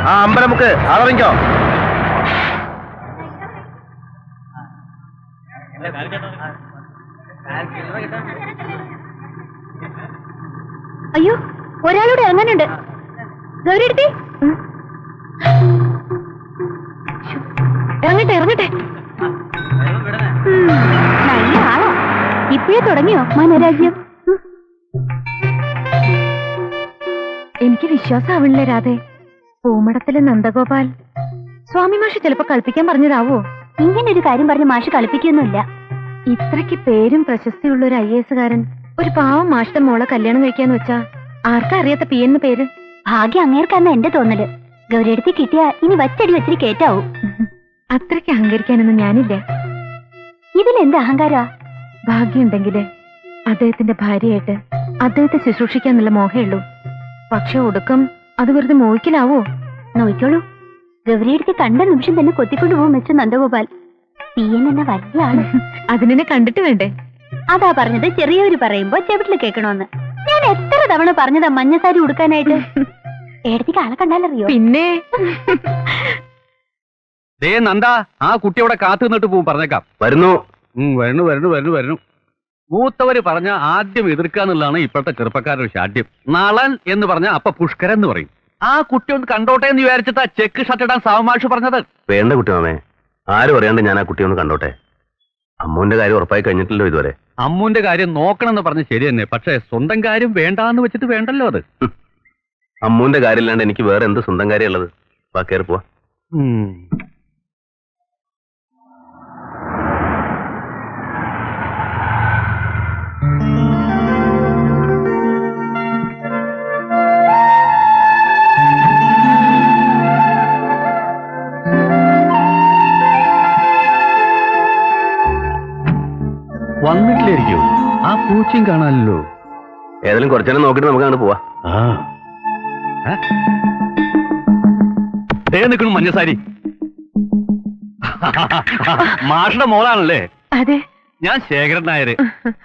ആ അമ്പലമുക്ക് അതറിഞ്ഞോ? അയ്യോ, ഒരാളോട് അങ്ങനുണ്ട്. ഗൗരിയെടുത്തി ഇറങ്ങട്ടെ ഇറങ്ങട്ടെ. നല്ല ആളോ. ഇപ്പോഴേ തുടങ്ങിയോ മനോരാജ്യം? എനിക്ക് വിശ്വാസമാവില്ലേ രാധേ. പൂമടത്തിലെ നന്ദഗോപാൽ സ്വാമി മാഷ് ചിലപ്പോ കളിപ്പിക്കാൻ പറഞ്ഞതാവോ? ഇങ്ങനെ ഒരു കാര്യം പറഞ്ഞ് മാഷ് കളിപ്പിക്കൊന്നുമില്ല. ഇത്രയ്ക്ക് പേരും പ്രശസ്തിയുള്ള ഒരു IAS കാരൻ ഒരു പാവം മാഷിന്റെ മോളെ കല്യാണം കഴിക്കാന്ന് വെച്ചാ ആർക്കാ അറിയാത്ത പി എന്ന് പേര്? ഭാഗ്യം അങ്ങേർക്കാന്ന എന്റെ തോന്നല്. ഗൗരിയെടുത്ത് കിട്ടിയാ ഇനി വച്ചടി വെച്ചിട്ട് കേറ്റാവൂ. അത്രയ്ക്ക് അഹങ്കരിക്കാനൊന്നും ഞാനില്ല. ഇതിലെന്ത് അഹങ്കാരാ? ഭാഗ്യമുണ്ടെങ്കില് അദ്ദേഹത്തിന്റെ ഭാര്യയായിട്ട് അദ്ദേഹത്തെ ശുശ്രൂഷിക്കാന്നുള്ള മോഹേ ഉള്ളൂ. പക്ഷെ ഒടുക്കം അത് വെറുതെ മോഹിക്കലാവോ? നോയിക്കോളൂ. ഗൗരിയെടുത്ത് കണ്ട നിമിഷം തന്നെ കൊത്തിക്കൊണ്ടുപോകും വെച്ച നന്ദഗോപാൽ. തീയൻ എന്ന വലിയ ആള്. അതിനെ കണ്ടിട്ട് വേണ്ടേ? അതാ പറഞ്ഞത് ചെറിയവര് പറയുമ്പോ ചെവിട്ടില് കേൾക്കണോന്ന്. ഞാൻ എത്ര തവണ പറഞ്ഞതാ മഞ്ഞസാരി ഉടുക്കാനായിട്ട്. ഏടത്തേക്ക് ആളെ കണ്ടാലറിയോ? പിന്നെ നന്ദ, ആ കുട്ടി അവിടെ കാത്തു നിന്നിട്ട് പോവും. പറഞ്ഞേക്കാം. വരുന്നു വരുന്നു വരുന്നു വരുന്നു വരുന്നു. മൂത്തവര് പറഞ്ഞ ആദ്യം എതിർക്കുക എന്നുള്ളതാണ് ഇപ്പോഴത്തെ ചെറുപ്പക്കാരുടെ ശാഠ്യം. നളൻ എന്ന് പറഞ്ഞ അപ്പൊ പുഷ്കരൻ എന്ന് പറയും. ആ കുട്ടി ഒന്ന് കണ്ടോട്ടെ എന്ന് വിചാരിച്ചിട്ടാ ചെക്ക് ഷർട്ട് ഇടാൻ സാവമാഷ് പറഞ്ഞത്. വേണ്ട കുട്ടിമാമേ, ആരും അറിയാണ്ട് ഞാൻ ആ കുട്ടിയെ ഒന്ന് കണ്ടോട്ടെ. അമ്മുവിന്റെ കാര്യം ഉറപ്പായി കഴിഞ്ഞിട്ടില്ലോ ഇതുവരെ. അമ്മുവിന്റെ കാര്യം നോക്കണമെന്ന് പറഞ്ഞ് ശരി തന്നെ. പക്ഷെ സ്വന്തം കാര്യം വേണ്ടാന്ന് വെച്ചിട്ട് വേണ്ടല്ലോ അത്. അമ്മുവിന്റെ കാര്യമില്ലാണ്ട് എനിക്ക് വേറെ എന്ത് സ്വന്തം കാര്യം ഉള്ളത്? വാ, കയറി പോവാ. വന്നിട്ടില്ലായിരിക്കും. ആ പൂച്ചയും കാണാനല്ലോ. ഏതായാലും കുറച്ചേരം നോക്കിട്ട് നമുക്ക് അങ്ങോട്ട് പോവാ. നിൽക്കണം മഞ്ഞസാരി. മാഷയുടെ മോളാണല്ലേ? അതെ. ഞാൻ ശേഖരൻ നായര്.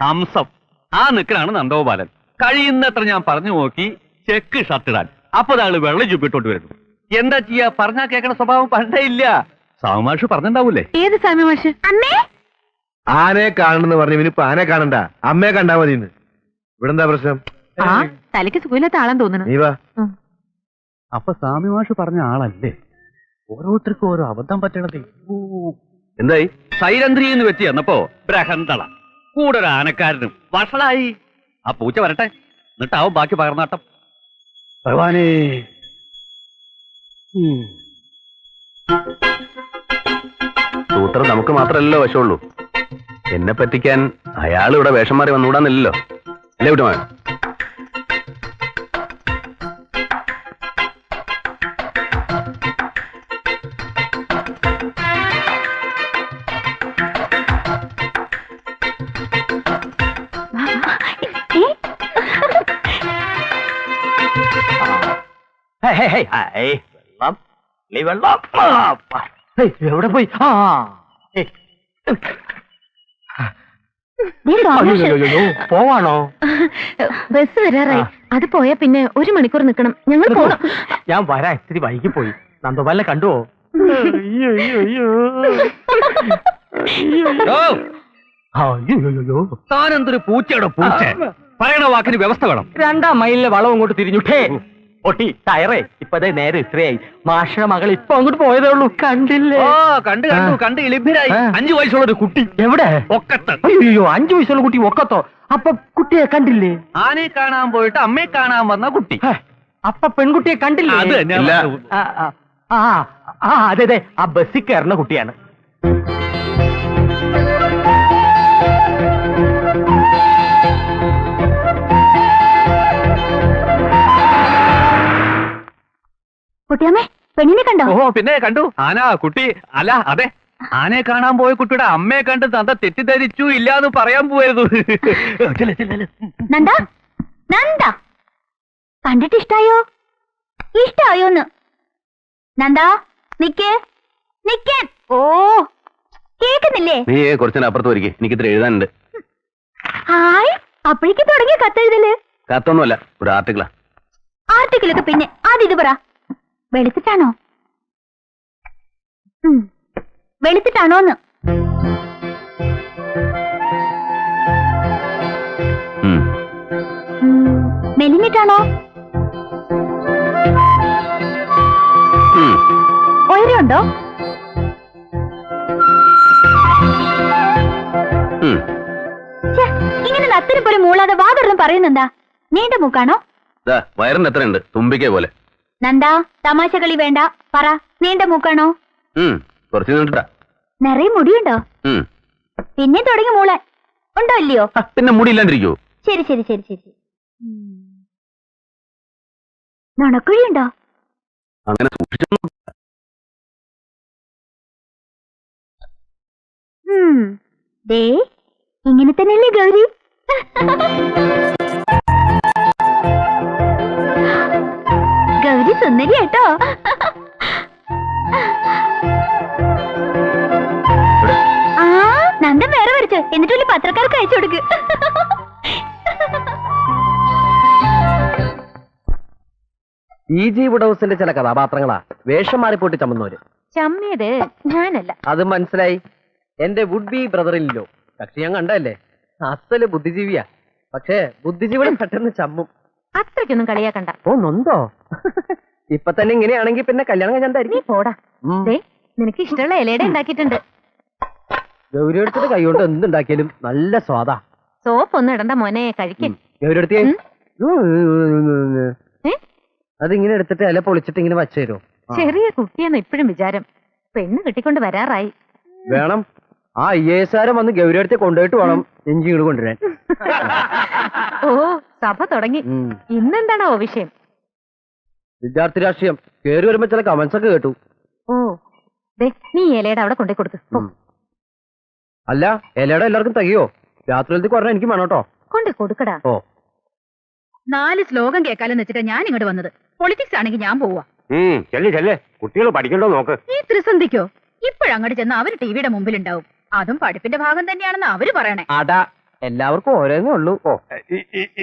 ഹംസം. ആ നിൽക്കലാണ് നന്ദഗോപാലൻ. കഴിയുന്നത്ര ഞാൻ പറഞ്ഞു നോക്കി ചെക്ക് ഷർട്ടിടാൻ. അപ്പൊ ആള് വെള്ളം ചുപ്പിട്ടോട്ട് വരുന്നു. എന്താ ചെയ്യാ? പറഞ്ഞാ കേൾക്കണ സ്വഭാവം പണ്ടേ ഇല്ല. സാവുമാഷ് പറഞ്ഞിണ്ടാവൂലേ? ഏത് സാമി മാഷ്? അമ്മേ, ആനയെ കാണണെന്ന് പറഞ്ഞു. ഇനിയിപ്പോ ആനയെ കാണണ്ട, അമ്മയെ കണ്ടാ മതിന്ന്. ഇവിടെ എന്താ പ്രശ്നം? തലയ്ക്ക് സുഖമില്ലാത്ത ആളാന്ന് തോന്നുന്നു. നീ വാ. അപ്പൊ സാമിമാഷ് പറഞ്ഞ ആളല്ലേ? ഓരോരുത്തർക്കും ഓരോ അബദ്ധം പറ്റണത്. എന്തായി? സൈരന്ത്രി എന്ന് വെച്ച് ചെന്നപ്പോ ബ്രഹന്തള കൂടെ ഒരു ആനക്കാരനും വഷളായി. ആ പൂച്ച വരട്ടെ, എന്നിട്ടാവും ബാക്കി പകർന്നാട്ടം. ഭഗവാനേ. സൂത്രം നമുക്ക് മാത്രമല്ലല്ലോ വശമുള്ളൂ. എന്നെ പറ്റിക്കാൻ അയാൾ ഇവിടെ വേഷം മാറി വന്നുകൂടാന്നില്ലല്ലോ. അല്ലേ കുട്ടമാൻ? എവിടെ പോയി? പോവാണോ? ബസ് വരാറായി. അത് പോയാ പിന്നെ 1 മണിക്കൂർ നിൽക്കണം. ഞങ്ങൾ പോണം. ഞാൻ വരാൻ ഇത്തിരി വൈകി പോയി. നന്ദോപാലിനെ കണ്ടുവോ? താനെന്തൊരു പൂച്ചയുടെ പൂച്ച. പറയണ വാക്കിന് വ്യവസ്ഥ വേണം. 2 മൈലിലെ വളം അങ്ങോട്ട് തിരിഞ്ഞുട്ടേ ഒട്ടി ടയറേ. ഇപ്പതേ നേരെ ഇത്രയായി. മാഷയുടെ മകൾ ഇപ്പൊ അങ്ങോട്ട് പോയതേ ഉള്ളൂ. കണ്ടില്ലേ? കണ്ടു കണ്ടു കണ്ട് ഇളിഭരായി. 5 വയസ്സുള്ള ഒരു കുട്ടി. എവിടെ? ഒക്കത്ത്. അയ്യോ, 5 വയസ്സുള്ള കുട്ടി ഒക്കത്തോ? അപ്പൊ കുട്ടിയെ കണ്ടില്ലേ? ആനയെ കാണാൻ പോയിട്ട് അമ്മയെ കാണാൻ വന്ന കുട്ടി. അപ്പൊ പെൺകുട്ടിയെ കണ്ടില്ലേ? അത് തന്നെ. അതെ അതെ, ആ ബസ്സിൽ കയറുന്ന കുട്ടിയാണ്. കുട്ടിയമ്മേ, പെണ്ണിനെ കണ്ടോ? ഓ പിന്നെ കണ്ടു. ആന കുട്ടി അല്ല, അതെ, ആനയെ കാണാൻ പോയ കുട്ടിയുടെ അമ്മയെ കണ്ട് നന്ദ തെറ്റിദ്ധരിച്ചു ഇല്ലാന്ന് പറയാൻ പോയിരുന്നു. നന്ദ, നന്ദ, കണ്ടിട്ട് ഇഷ്ടായോ? ഇഷ്ടായോന്ന്? നന്ദ, നിക്കേ നിക്കാൻ. ഓ, കേക്കുന്നില്ലേ? നീ കുറച്ചു അപ്പുറത്ത് വരിക, എനിക്ക് ഇത്ര എഴുതാനുണ്ട്. ഹായ്, അപ്പോഴേക്ക് തുടങ്ങിയ കത്തെഴുതല്? കത്തൊന്നുമല്ല, ഒരു ആർട്ടിക്കിളാ. ആർട്ടിക്കിളൊക്കെ പിന്നെ ആദ്യം ഇത് പറ. വെളുത്തിട്ടാണോ? വെളുത്തിട്ടാണോന്ന്? ഉം. മെലിഞ്ഞിട്ടാണോ? ഉം. ഉയരമുണ്ടോ? ഉം. ഛെ, ഇങ്ങനെ നത്തിന് പോലെ മൂളാതെ വാതൊരെണ്ണം പറയുന്നെന്താ? നീണ്ട മൂക്കാണോ? ദാ, വയറിന് എത്രയുണ്ട്? തുമ്പിക്കൈ പോലെ. നന്ദാ, തമാശ കളി വേണ്ട. പറ, നീണ്ട മൂക്കാണോ? കുറച്ച് നീണ്ടിട്ടാ. നിറയെ മുടിയുണ്ടോ? പിന്നെ തുടങ്ങി മൂളാൻ. ഉണ്ടോ ഇല്ലയോ? പിന്നെ മുടിയില്ലാണ്ടിരിക്കോ? ശരി ശരി ശരി ശരി. നുണക്കുഴിയുണ്ടോ? അങ്ങനെ സൂക്ഷിച്ചു. ദേ, ഇങ്ങനെ തന്നെയല്ലേ ഗൗരി? ഗൗരി സുന്ദരി കേട്ടോ. ആ, നന്ദൻ വേറെ വരച്ചു. എന്നിട്ട് വലിയ പത്രക്കാർക്ക് അയച്ചു കൊടുക്ക്. ഈ വുഡ് ഹൗസിന്റെ ചില കഥാപാത്രങ്ങളാ വേഷം മാറിപ്പോട്ട് ചമ്മുന്നവര്. ചമ്മിയത് ഞാനല്ല. അത് മനസ്സിലായി. എന്റെ വുഡ് ബി ബ്രദറിലോ പക്ഷെ ഞാൻ കണ്ടല്ലേ, അസല് ബുദ്ധിജീവിയാ. പക്ഷേ ബുദ്ധിജീവികളും പെട്ടെന്ന് ചമ്മും. അത്രയ്ക്കൊന്നും കളിയാക്കണ്ട. ഓ നൊന്തോ? ഇപ്പൊ തന്നെ ഇങ്ങനെയാണെങ്കിൽ പിന്നെ കല്യാണം കഴിഞ്ഞായിരിക്കും. പോടാ. നിനക്ക് ഇഷ്ടമുള്ള ഇലയുടെ ഉണ്ടാക്കിയിട്ടുണ്ട്. ഗൗരി എടുത്തിട്ട് കൈകൊണ്ട് എന്തുണ്ടാക്കിയാലും നല്ല സ്വാദാ. സോപ്പ് ഒന്നും ഇടണ്ട മോനെ, കഴിക്കും. ഗൗരി എടുത്തേ. അതിങ്ങനെ എടുത്തിട്ട് ഇല പൊളിച്ചിട്ട് ഇങ്ങനെ വച്ചു തരുമോ? ചെറിയ കുട്ടിയെന്ന് ഇപ്പോഴും വിചാരം. പെണ്ണ് കെട്ടിക്കൊണ്ട് വരാറായി. വേണം. ആ IAS വന്ന് ഗൗരി അടുത്ത് കൊണ്ടുപോയിട്ട് വേണം എഞ്ചി ഇങ്ങോട്ട് കൊണ്ടുവരാൻ. ഓ, സഭ തുടങ്ങി. ഇന്നെന്താണോ വിഷയം? വിദ്യാർത്ഥി രാഷ്ട്രീയം. കേറി വരുമ്പോ ചില കമന്റ്സ് ഒക്കെ കേട്ടു. ഓ, ദേ, നീ ഇലയുടെ അവിടെ കൊണ്ടേ കൊടുത്തു. അല്ല, ഇലയുടെ എല്ലാവർക്കും തികയോ? രാത്രിയിലത്തേക്ക് പറഞ്ഞാൽ എനിക്ക് വേണം കേട്ടോ. കൊണ്ടേ കൊടുക്കടാ. ഓ, 4 ശ്ലോകം കേൾക്കാലെന്ന് വെച്ചിട്ടാ ഞാൻ ഇങ്ങോട്ട് വന്നത്. പൊളിറ്റിക്സ് ആണെങ്കിൽ ഞാൻ പോവാ. കുട്ടികൾ പഠിക്കണ്ടോ നോക്ക്. ഈ ത്രിസന്ധിക്കോ? ഇപ്പോഴങ്ങോട്ട് ചെന്ന് അവര് ടിവിയുടെ മുമ്പിലുണ്ടാവും. അതും പഠിപ്പിന്റെ ഭാഗം തന്നെയാണെന്ന് അവര് പറയണേ. അടാ, എല്ലാവർക്കും ഓരോന്നേ ഉള്ളൂ. ഓ,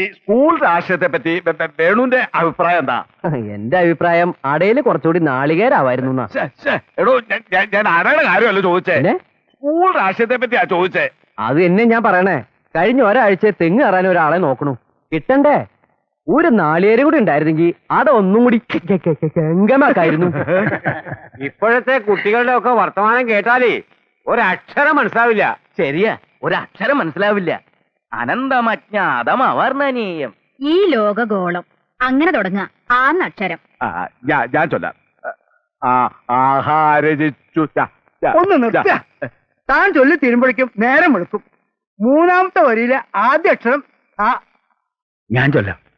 ഈ സ്കൂൾ രാഷ്ട്രീയത്തെ പറ്റി വേണുവിന്റെ അഭിപ്രായം എന്താ? എന്റെ അഭിപ്രായം അടയില് കുറച്ചുകൂടി നാളികേരാവായിരുന്നു. എടോ, ഞാൻ ആരാണ് കാര്യമല്ലോ ചോദിച്ചേ. സ്കൂൾ രാഷ്ട്രീയത്തെ പറ്റിയാ ചോദിച്ചേ. അത് എന്നെ ഞാൻ പറയണേ. കഴിഞ്ഞ ഒരാഴ്ച തെങ്ങ് കയറാൻ ഒരാളെ നോക്കണു. കിട്ടണ്ടേ? ഒരു നാളികേരം കൂടി ഉണ്ടായിരുന്നെങ്കിൽ അട ഒന്നും കൂടി ഗംഗമാക്കായിരുന്നു. ഇപ്പോഴത്തെ കുട്ടികളുടെ ഒക്കെ വർത്തമാനം കേട്ടാലേ ഒരക്ഷരം മനസ്സിലാവില്ല. ശരിയാ, ഒരക്ഷരം മനസ്സിലാവില്ല. അനന്തമജ്ഞാതമവർണ്ണനീയം. ഈ ലോകഗോളം അങ്ങനെ തുടങ്ങുക. ആ അക്ഷരം ഞാൻ ചൊല്ലാം. ആഹാരജിച്ചു. ഒന്ന് നിർത്ത. താൻ ചൊല്ലി തീരുമ്പോഴേക്കും നേരം വെളുക്കും. 3ാമത്തെ വരിയിലെ ആദ്യ അക്ഷരം ആ. ഞാൻ ചൊല്ലാം.